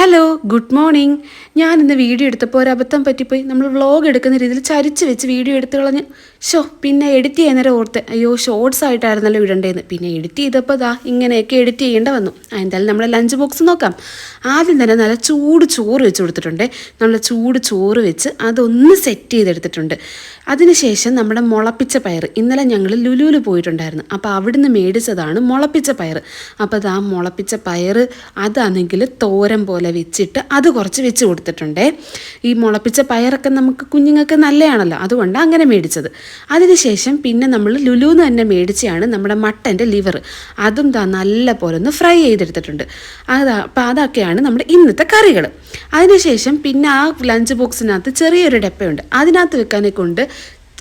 Hello good morning. ഞാനിന്ന് video എടുത്തപ്പോൾ ഒരു അബദ്ധം പറ്റിപ്പോയി. നമ്മൾ വ്ളോഗ് എടുക്കുന്ന രീതിയിൽ ചരിച്ച് വെച്ച് വീഡിയോ എടുത്ത് കളഞ്ഞ് പിന്നെ എഡിറ്റ് ചെയ്യുന്നേരം ഓർത്ത് അയ്യോ ഷോർട്സ് ആയിട്ടായിരുന്നല്ലോ ഇടണ്ടേന്ന്. പിന്നെ എഡിറ്റ് ചെയ്തപ്പോൾ ഇങ്ങനെയൊക്കെ എഡിറ്റ് ചെയ്യേണ്ട വന്നു. എന്തായാലും നമ്മുടെ ലഞ്ച് ബോക്സ് നോക്കാം. ആദ്യം തന്നെ നല്ല ചൂട് ചോറ് വെച്ച് കൊടുത്തിട്ടുണ്ട്. നല്ല ചൂട് ചോറ് വെച്ച് അതൊന്ന് സെറ്റ് ചെയ്തെടുത്തിട്ടുണ്ട്. അതിനുശേഷം നമ്മുടെ മുളപ്പിച്ച പയർ, ഇന്നലെ ഞങ്ങൾ ലുലുവിൽ പോയിട്ടുണ്ടായിരുന്നു. അപ്പോൾ അവിടുന്ന് മേടിച്ചതാണ് മുളപ്പിച്ച പയർ. അപ്പോൾ അത് ആ മുളപ്പിച്ച പയർ അതാണെങ്കിൽ തോരൻ പോലെ വെച്ചിട്ട് അത് കുറച്ച് വെച്ച് കൊടുത്തിട്ടുണ്ട്. ഈ മുളപ്പിച്ച പയറൊക്കെ നമുക്ക് കുഞ്ഞുങ്ങൾക്ക് നല്ലതാണല്ലോ, അതുകൊണ്ടാണ് അങ്ങനെ മേടിച്ചത്. അതിനുശേഷം പിന്നെ നമ്മൾ ലുലുവിൽ തന്നെ മേടിച്ചാണ് നമ്മുടെ മട്ടൻ്റെ ലിവർ. അതും നല്ല പോലെ ഒന്ന് ഫ്രൈ ചെയ്തെടുത്തിട്ടുണ്ട്. അപ്പോൾ അതൊക്കെയാണ് നമ്മുടെ ഇന്നത്തെ കറികൾ. അതിനുശേഷം പിന്നെ ആ ലഞ്ച് ബോക്സിനകത്ത് ചെറിയൊരു ഡപ്പയുണ്ട്, അതിനകത്ത് വെക്കാനെ കൊണ്ട്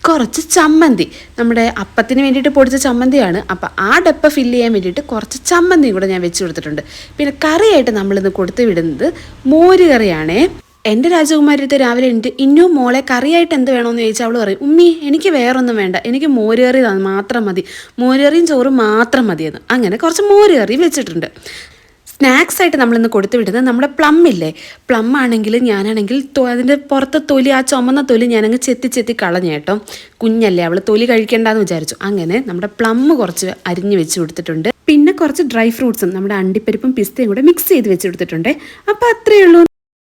കുറച്ച് ചമ്മന്തി, നമ്മുടെ അപ്പത്തിന് വേണ്ടിയിട്ട് പൊടിച്ച ചമ്മന്തിയാണ്. അപ്പോൾ ആ ഡപ്പ ഫില്ല് ചെയ്യാൻ വേണ്ടിയിട്ട് കുറച്ച് ചമ്മന്തി കൂടെ ഞാൻ വെച്ച് കൊടുത്തിട്ടുണ്ട്. പിന്നെ കറിയായിട്ട് നമ്മളിന്ന് കൊടുത്തു വിടുന്നത് മോര് കറിയാണേ. എൻ്റെ രാജകുമാരിത്തെ രാവിലെ ഉണ്ട് ഇന്നും മോളെ കറിയായിട്ട് എന്ത് വേണമെന്ന് ചോദിച്ചാൽ അവൾ പറയും, ഉമ്മി എനിക്ക് വേറൊന്നും വേണ്ട, എനിക്ക് മോര് കറി മാത്രം മതി, മോര് കറിയും ചോറും മാത്രം മതിയെന്ന്. അങ്ങനെ കുറച്ച് മോര് കറി വെച്ചിട്ടുണ്ട്. സ്നാക്സ് ആയിട്ട് നമ്മളിന്ന് കൊടുത്തു വിടുന്നത് നമ്മുടെ പ്ലം ഇല്ലേ, പ്ലം ആണെങ്കിൽ ഞാനാണെങ്കിൽ അതിൻ്റെ പുറത്തെ തൊലി, ആ ചുമന്ന തൊലി ഞാനങ്ങ് ചെത്തി കളഞ്ഞു കേട്ടോ. കുഞ്ഞല്ലേ അവൾ തൊലി കഴിക്കേണ്ടെന്ന് വിചാരിച്ചു. അങ്ങനെ നമ്മുടെ പ്ലം കുറച്ച് അരിഞ്ഞ് വെച്ച് കൊടുത്തിട്ടുണ്ട്. പിന്നെ കുറച്ച് ഡ്രൈ ഫ്രൂട്ട്സും നമ്മുടെ അണ്ടിപ്പരിപ്പും പിസ്തയും കൂടെ മിക്സ് ചെയ്ത് വെച്ച് കൊടുത്തിട്ടുണ്ട്. അപ്പോൾ അത്രയേ ഉള്ളൂ.